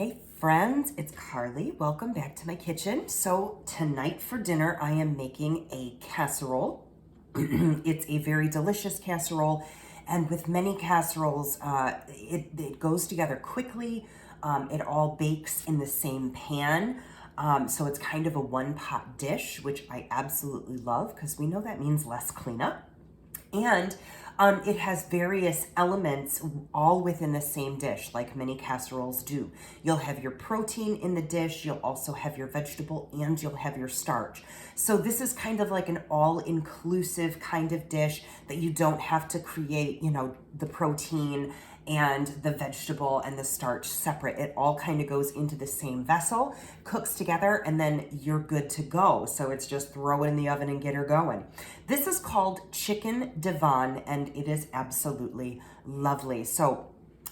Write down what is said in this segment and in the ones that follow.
Hey friends, it's Carly. Welcome back to my kitchen. So tonight for dinner, I am making a casserole. It's a very delicious casserole, and with many casseroles, it goes together quickly. It all bakes in the same pan. So it's kind of a one-pot dish, which I absolutely love because we know that means less cleanup. And it has various elements all within the same dish, like many casseroles do. You'll have your protein in the dish, you'll also have your vegetable, and you'll have your starch. So this is kind of like an all-inclusive kind of dish that you don't have to create, the protein and the vegetable and the starch separate. It all kind of goes into the same vessel, cooks together, and then you're good to go. So it's just throw it in the oven and get her going. This is called chicken Divan, and it is absolutely lovely. So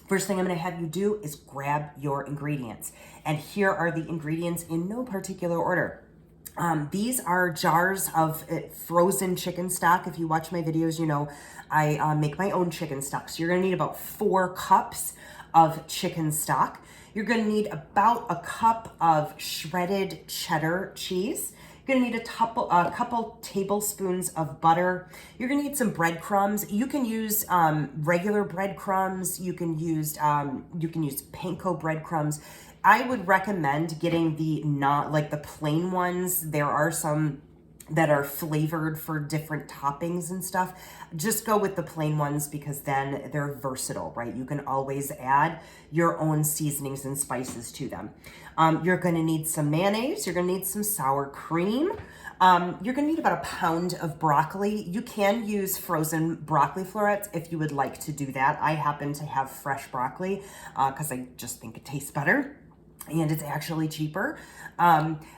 first thing I'm going to have you do is grab your ingredients. And here are the ingredients in no particular order. These are jars of frozen chicken stock. If you watch my videos, you know I make my own chicken stock. So you're going to need about 4 cups of chicken stock. You're going to need about a cup of shredded cheddar cheese. You're going to need a couple tablespoons of butter. You're going to need some breadcrumbs. You can use regular breadcrumbs. You can use panko breadcrumbs. I would recommend getting the the plain ones. There are some that are flavored for different toppings and stuff. Just go with the plain ones because then they're versatile, right? You can always add your own seasonings and spices to them. You're gonna need some mayonnaise. You're gonna need some sour cream. You're gonna need about a pound of broccoli. You can use frozen broccoli florets if you would like to do that. I happen to have fresh broccoli because I just think it tastes better. And it's actually cheaper.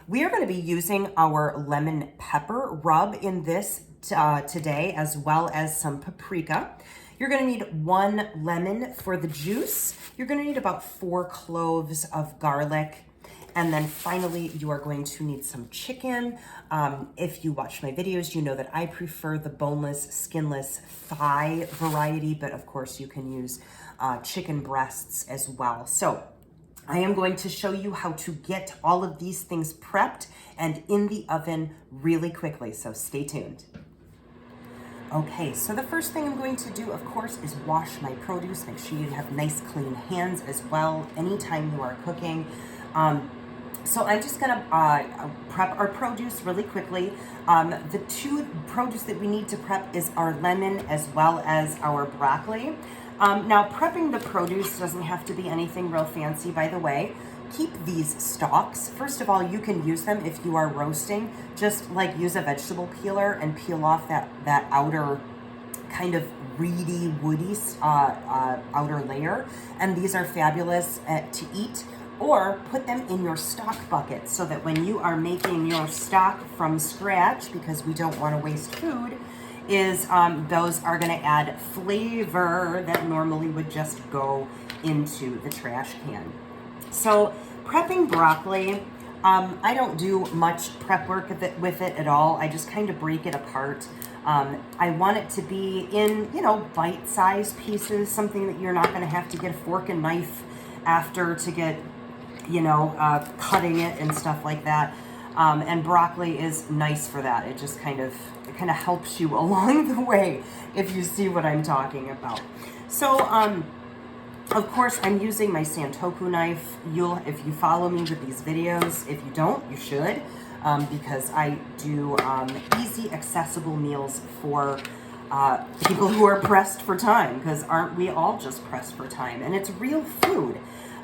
We are going to be using our lemon pepper rub in this today, as well as some paprika. You're going to need 1 lemon for the juice. You're going to need about 4 cloves of garlic. And then finally, you are going to need some chicken. If you watch my videos, you know that I prefer the boneless, skinless thigh variety, but of course you can use chicken breasts as well. So I am going to show you how to get all of these things prepped and in the oven really quickly, so stay tuned. Okay, so the first thing I'm going to do, of course, is wash my produce. Make sure you have nice, clean hands as well anytime you are cooking. So I'm just gonna prep our produce really quickly. The 2 produce that we need to prep is our lemon as well as our broccoli. Now, prepping the produce doesn't have to be anything real fancy, by the way. Keep these stalks. First of all, you can use them if you are roasting. Just like use a vegetable peeler and peel off that outer kind of reedy, woody outer layer. And these are fabulous to eat. Or put them in your stock bucket so that when you are making your stock from scratch, because we don't want to waste food, those are going to add flavor that normally would just go into the trash can. So prepping broccoli, I don't do much prep work with it at all. I just kind of break it apart. I want it to be in, bite-sized pieces, something that you're not going to have to get a fork and knife after to get, cutting it and stuff like that. And broccoli is nice for that. It just kind of helps you along the way, if you see what I'm talking about. So, of course, I'm using my Santoku knife. If you follow me with these videos, if you don't, you should, because I do easy, accessible meals for people who are pressed for time, because aren't we all just pressed for time? And it's real food.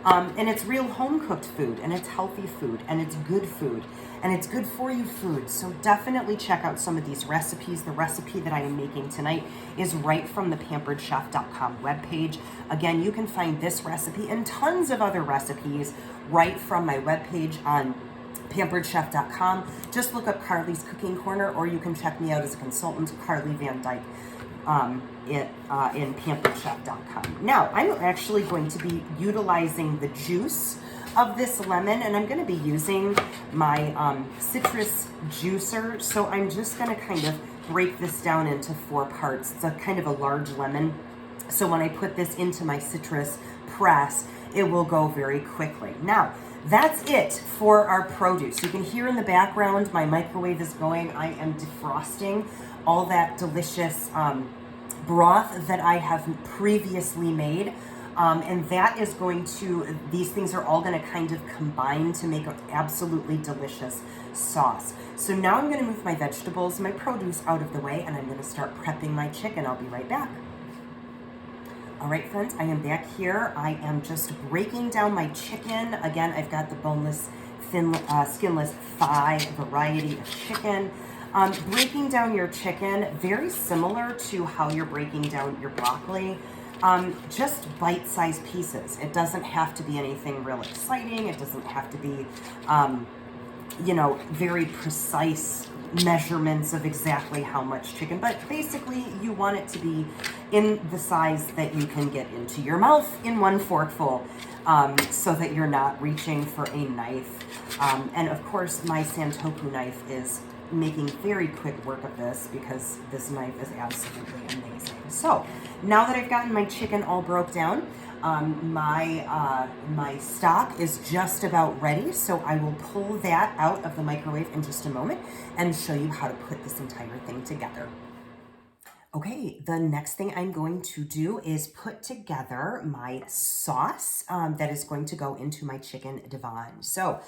And it's real home-cooked food, and it's healthy food, and it's good food, and it's good for you food. So definitely check out some of these recipes. The recipe that I am making tonight is right from the pamperedchef.com webpage. Again, you can find this recipe and tons of other recipes right from my webpage on pamperedchef.com. Just look up Carly's Cooking Corner, or you can check me out as a consultant, Carly Van Dyke. In pamperedchef.com. Now, I'm actually going to be utilizing the juice of this lemon, and I'm going to be using my citrus juicer. So I'm just going to kind of break this down into 4 parts. It's a kind of a large lemon. So when I put this into my citrus press, it will go very quickly. Now, that's it for our produce. You can hear in the background, my microwave is going. I am defrosting all that delicious broth that I have previously made. And that is going to, these things are all going to kind of combine to make an absolutely delicious sauce. So now I'm going to move my vegetables, my produce out of the way, and I'm going to start prepping my chicken. I'll be right back. All right, friends, I am back here. I am just breaking down my chicken. Again, I've got the boneless, skinless thigh variety of chicken. Breaking down your chicken, very similar to how you're breaking down your broccoli. Just bite-sized pieces. It doesn't have to be anything real exciting. It doesn't have to be, you know, very precise measurements of exactly how much chicken, but basically you want it to be in the size that you can get into your mouth in one forkful, so that you're not reaching for a knife. And of course, my Santoku knife is making very quick work of this because this knife is absolutely amazing. So now that I've gotten my chicken all broke down, my stock is just about ready, so I will pull that out of the microwave in just a moment and show you how to put this entire thing together. Okay, the next thing I'm going to do is put together my sauce that is going to go into my chicken divan. So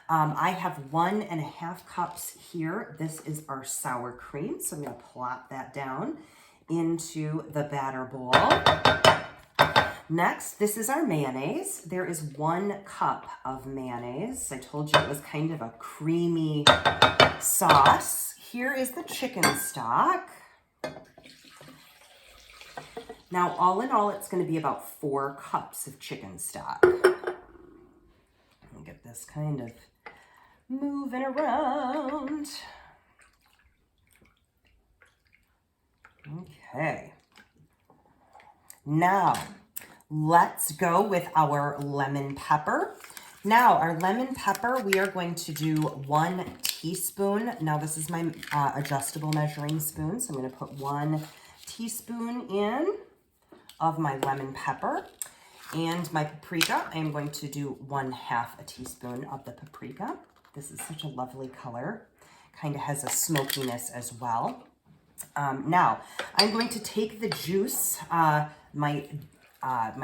I have 1.5 cups here. This is our sour cream, so I'm going to plop that down into the batter bowl. Next, this is our mayonnaise. There is 1 cup of mayonnaise. I told you it was kind of a creamy sauce. Here is the chicken stock. Now, all in all, it's going to be about 4 cups of chicken stock. I'll get this kind of moving around. Okay. Now, let's go with our lemon pepper. Now, our lemon pepper, we are going to do 1 teaspoon. Now, this is my adjustable measuring spoon, so I'm going to put 1 teaspoon in of my lemon pepper. And my paprika, I'm going to do 1/2 teaspoon of the paprika. This is such a lovely color. Kind of has a smokiness as well. Now, I'm going to take the juice, my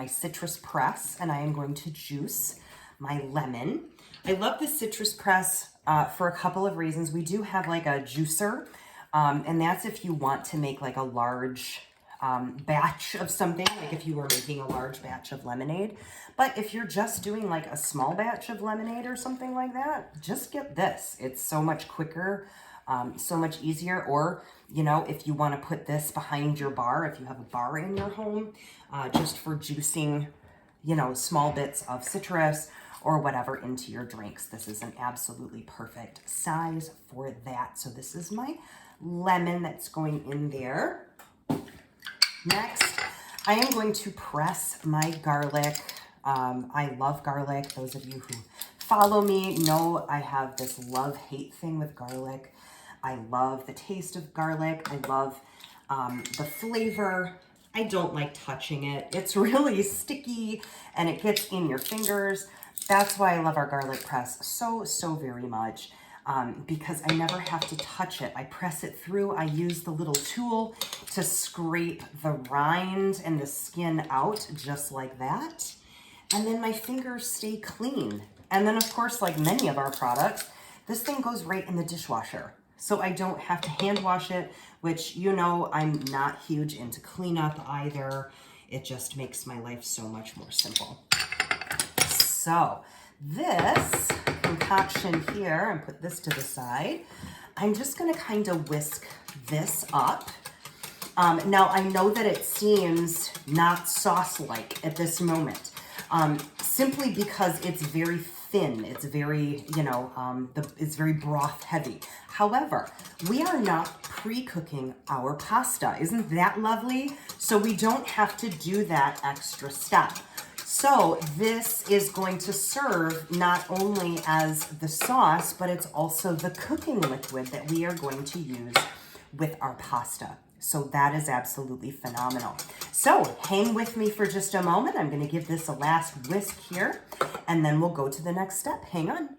citrus press, and I am going to juice my lemon. I love the citrus press for a couple of reasons. We do have like a juicer, and that's if you want to make like a large batch of something, like if you were making a large batch of lemonade. But if you're just doing like a small batch of lemonade or something like that, just get this. It's so much quicker, so much easier. Or, you know, if you want to put this behind your bar, if you have a bar in your home, just for juicing, you know, small bits of citrus or whatever into your drinks. This is an absolutely perfect size for that. So this is my lemon that's going in there. Next, I am going to press my garlic. I love garlic. Those of you who follow me know I have this love-hate thing with garlic. I love the taste of garlic. I love the flavor. I don't like touching it. It's really sticky and it gets in your fingers. That's why I love our garlic press so very much. Because I never have to touch it. I press it through. I use the little tool to scrape the rind and the skin out just like that. And then my fingers stay clean. And then, of course, like many of our products, this thing goes right in the dishwasher. So I don't have to hand wash it, which, you know, I'm not huge into cleanup either. It just makes my life so much more simple. So this concoction here, and put this to the side, I'm just going to kind of whisk this up. Now, I know that it seems not sauce-like at this moment, simply because it's very thin. It's very, you know, it's very broth heavy. However, we are not pre-cooking our pasta. Isn't that lovely? So we don't have to do that extra step. So this is going to serve not only as the sauce, but it's also the cooking liquid that we are going to use with our pasta. So that is absolutely phenomenal. So hang with me for just a moment. I'm going to give this a last whisk here, and then we'll go to the next step. Hang on.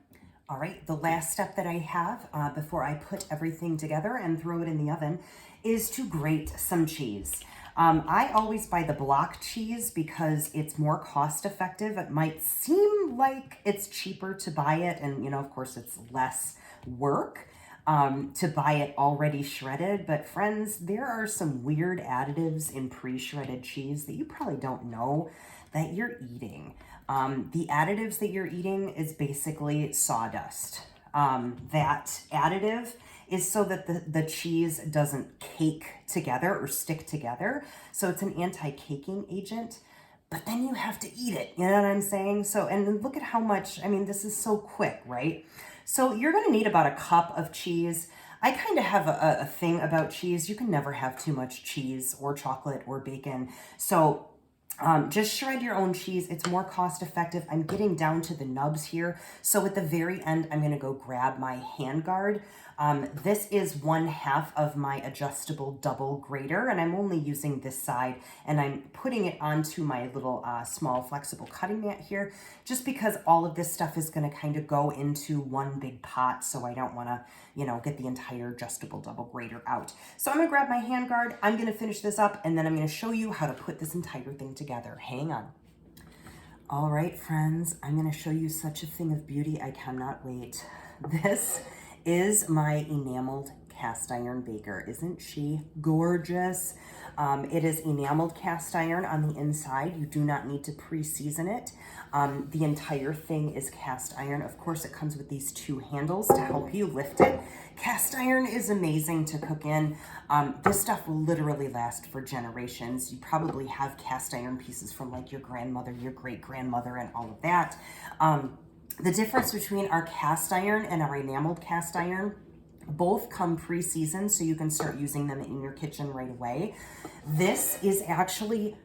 All right, the last step that I have before I put everything together and throw it in the oven is to grate some cheese. I always buy the block cheese because it's more cost effective. It might seem like it's cheaper to buy it, and of course it's less work to buy it already shredded. But friends, there are some weird additives in pre-shredded cheese that you probably don't know that you're eating. The additives that you're eating is basically sawdust. That additive is so that the cheese doesn't cake together or stick together. So it's an anti-caking agent, but then you have to eat it. You know what I'm saying? So, and look at how much, this is so quick, right? So you're gonna need about a cup of cheese. I kind of have a thing about cheese. You can never have too much cheese or chocolate or bacon. So just shred your own cheese. It's more cost effective. I'm getting down to the nubs here. So at the very end, I'm going to go grab my hand guard. This is 1/2 of my adjustable double grater, and I'm only using this side, and I'm putting it onto my little small flexible cutting mat here, just because all of this stuff is going to kind of go into one big pot, so I don't want to, get the entire adjustable double grater out. So I'm going to grab my hand guard. I'm going to finish this up, and then I'm going to show you how to put this entire thing together. Hang on. All right, friends, I'm going to show you such a thing of beauty. I cannot wait. This is my enameled cast iron baker. Isn't she gorgeous? It is enameled cast iron on the inside. You do not need to pre-season it. The entire thing is cast iron. Of course, it comes with these 2 handles to help you lift it. Cast iron is amazing to cook in. This stuff will literally last for generations. You probably have cast iron pieces from like your grandmother, your great-grandmother, and all of that. The difference between our cast iron and our enameled cast iron, both come pre-seasoned, so you can start using them in your kitchen right away. This is actually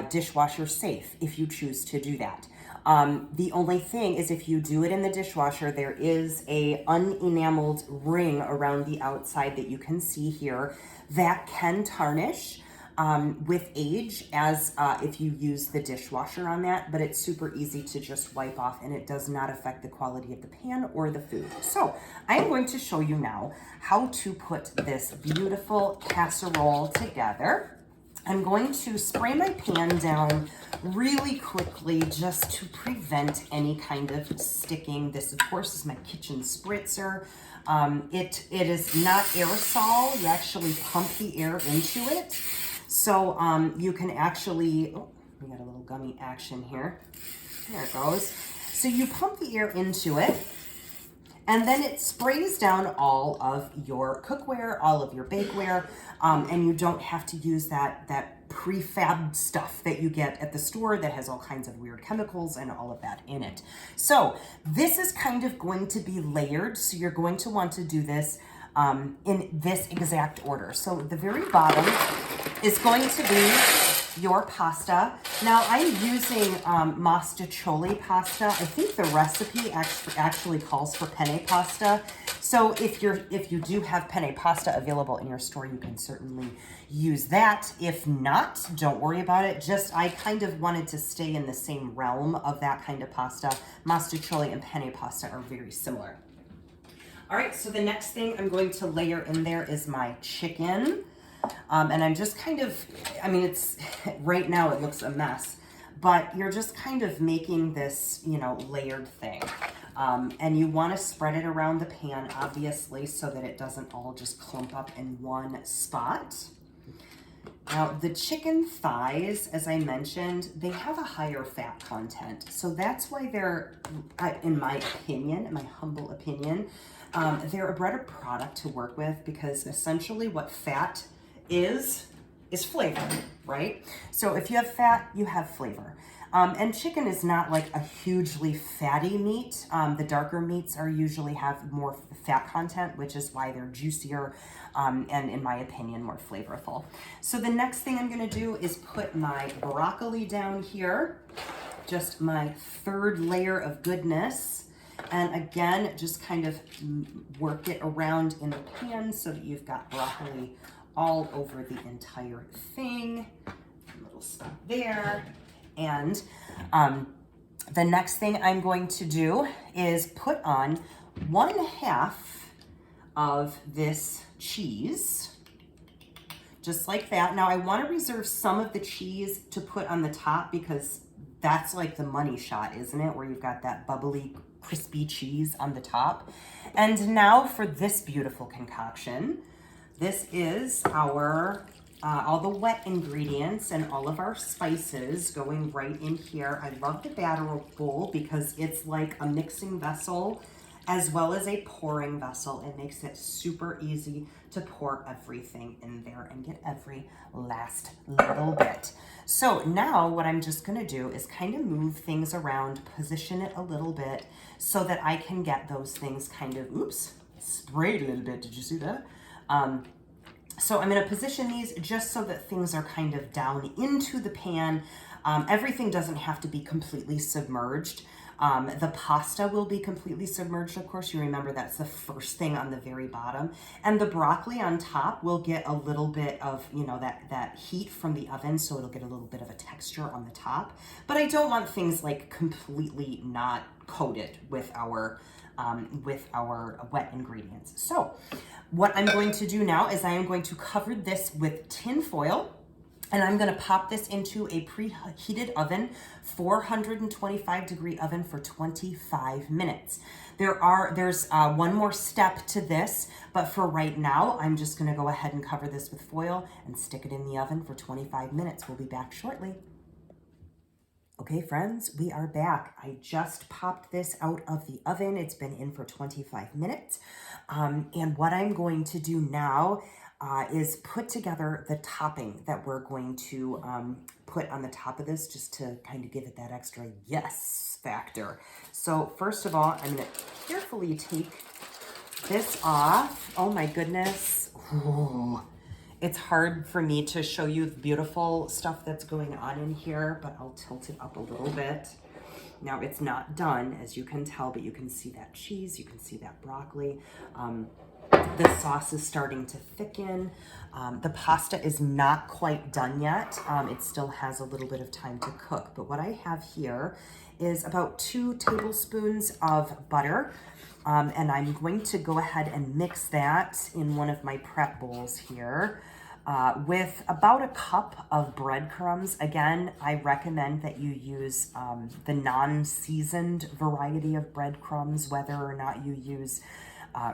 dishwasher safe if you choose to do that. The only thing is, if you do it in the dishwasher, there is a unenameled ring around the outside that you can see here that can tarnish with age, as if you use the dishwasher on that, but it's super easy to just wipe off, and it does not affect the quality of the pan or the food. So I'm going to show you now how to put this beautiful casserole together. I'm going to spray my pan down really quickly just to prevent any kind of sticking. This, of course, is my kitchen spritzer. It is not aerosol. You actually pump the air into it. So you can actually, oh, we got a little gummy action here. There it goes. So you pump the air into it, and then it sprays down all of your cookware, all of your bakeware, and you don't have to use that prefab stuff that you get at the store that has all kinds of weird chemicals and all of that in it. So this is kind of going to be layered, so you're going to want to do this in this exact order. So the very bottom is going to be your pasta. Now I'm using mostaccioli pasta. I think the recipe actually calls for penne pasta. So if you do have penne pasta available in your store, you can certainly use that. If not, don't worry about it. Just, I kind of wanted to stay in the same realm of that kind of pasta. Mostaccioli and penne pasta are very similar. All right, so the next thing I'm going to layer in there is my chicken. And I'm just kind of, it's, right now it looks a mess, but you're just kind of making this, layered thing. And you want to spread it around the pan, obviously, so that it doesn't all just clump up in one spot. Now, the chicken thighs, as I mentioned, they have a higher fat content. So that's why they're, in my opinion, in my humble opinion, they're a better product to work with, because essentially what fat is flavor, right? So if you have fat, you have flavor. And chicken is not like a hugely fatty meat. The darker meats usually have more fat content, which is why they're juicier and, in my opinion, more flavorful. So the next thing I'm gonna do is put my broccoli down here, just my third layer of goodness. And again, just kind of work it around in the pan so that you've got broccoli all over the entire thing. A little spot there. And the next thing I'm going to do is put on 1/2 of this cheese, just like that. Now I want to reserve some of the cheese to put on the top because that's like the money shot, isn't it? Where you've got that bubbly, crispy cheese on the top. And now for this beautiful concoction. This is our, all the wet ingredients and all of our spices going right in here. I love the batter bowl because it's like a mixing vessel as well as a pouring vessel. It makes it super easy to pour everything in there and get every last little bit. So now what I'm just gonna do is kind of move things around, position it a little bit so that I can get those things kind of, oops, sprayed a little bit, did you see that? So I'm gonna position these just so that things are kind of down into the pan. Everything doesn't have to be completely submerged. The pasta will be completely submerged, of course. You remember that's the first thing on the very bottom. And the broccoli on top will get a little bit of, you know, that heat from the oven, so it'll get a little bit of a texture on the top. But I don't want things like completely not coated with our wet ingredients. So what I'm going to do now is I am going to cover this with tin foil. And I'm gonna pop this into a preheated oven, 425-degree oven for 25 minutes. There's one more step to this, but for right now, I'm just gonna go ahead and cover this with foil and stick it in the oven for 25 minutes. We'll be back shortly. Okay, friends, we are back. I just popped this out of the oven. It's been in for 25 minutes. And what I'm going to do now is put together the topping that we're going to put on the top of this, just to kind of give it that extra yes factor. So first of all, I'm gonna carefully take this off. Oh my goodness. Ooh. It's hard for me to show you the beautiful stuff that's going on in here, but I'll tilt it up a little bit. Now it's not done, as you can tell, but you can see that cheese, you can see that broccoli. The sauce is starting to thicken. The pasta is not quite done yet. It still has a little bit of time to cook, but what I have here is about 2 tablespoons of butter. And I'm going to go ahead and mix that in one of my prep bowls here with about 1 cup of breadcrumbs. Again, I recommend that you use the non-seasoned variety of breadcrumbs, whether or not you use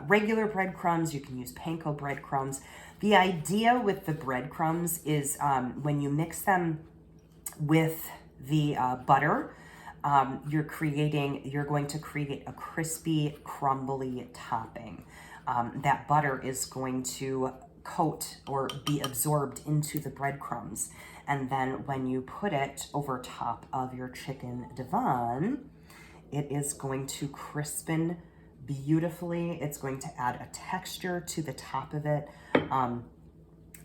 regular breadcrumbs. You can use panko breadcrumbs. The idea with the breadcrumbs is when you mix them with the butter, you're going to create a crispy, crumbly topping. That butter is going to coat or be absorbed into the breadcrumbs. And then when you put it over top of your chicken Divan, it is going to crispen beautifully. It's going to add a texture to the top of it.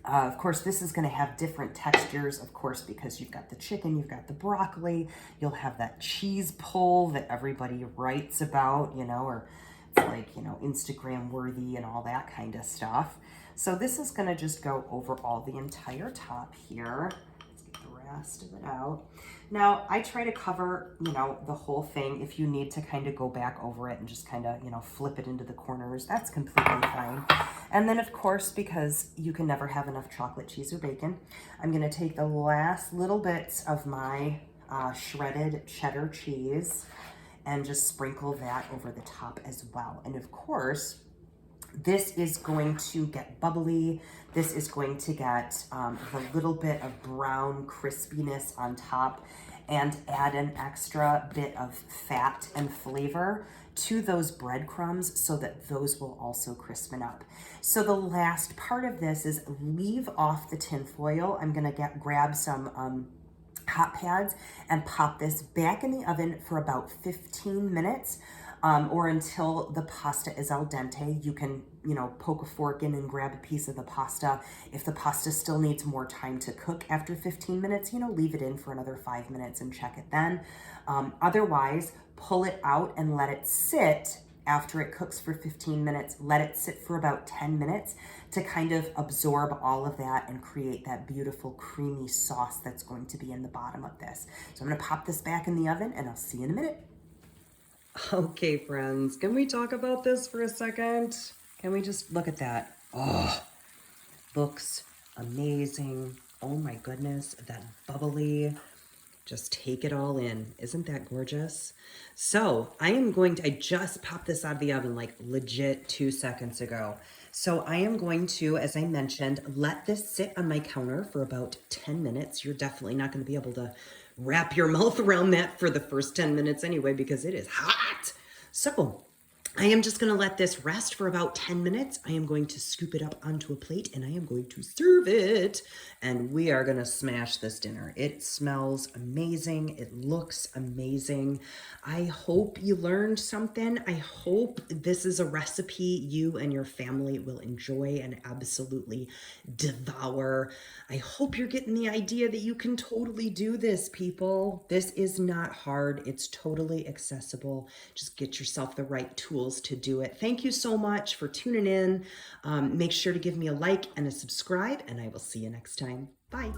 Of course, this is going to have different textures, of course, because you've got the chicken, you've got the broccoli, you'll have that cheese pull that everybody writes about, you know, or it's like, you know, Instagram worthy and all that kind of stuff. So this is going to just go over all the entire top here. Let's get the rest of it out. Now, I try to cover, you know, the whole thing. If you need to kind of go back over it and just kind of, you know, flip it into the corners, that's completely fine. And then, of course, because you can never have enough chocolate cheese or bacon, I'm going to take the last little bits of my shredded cheddar cheese and just sprinkle that over the top as well. And of course, this is going to get bubbly. This is going to get a little bit of brown crispiness on top and add an extra bit of fat and flavor to those breadcrumbs so that those will also crispen up. So the last part of this is leave off the tin foil. I'm gonna grab some hot pads and pop this back in the oven for about 15 minutes. Or until the pasta is al dente. You can, you know, poke a fork in and grab a piece of the pasta. If the pasta still needs more time to cook after 15 minutes, you know, leave it in for another 5 minutes and check it then. Otherwise, pull it out and let it sit after it cooks for 15 minutes. Let it sit for about 10 minutes to kind of absorb all of that and create that beautiful creamy sauce that's going to be in the bottom of this. So I'm gonna pop this back in the oven and I'll see you in a minute. Okay, friends, can we talk about this for a second? Can we just look at that? Oh, looks amazing. Oh my goodness, that bubbly. Just take it all in. Isn't that gorgeous? So I just popped this out of the oven like legit 2 seconds ago. So I am going to, as I mentioned, let this sit on my counter for about 10 minutes. You're definitely not going to be able to wrap your mouth around that for the first 10 minutes anyway, because it is hot. So I am just going to let this rest for about 10 minutes. I am going to scoop it up onto a plate and I am going to serve it. And we are going to smash this dinner. It smells amazing. It looks amazing. I hope you learned something. I hope this is a recipe you and your family will enjoy and absolutely devour. I hope you're getting the idea that you can totally do this, people. This is not hard. It's totally accessible. Just get yourself the right tools to do it. Thank you so much for tuning in. Make sure to give me a like and a subscribe, and I will see you next time. Bye.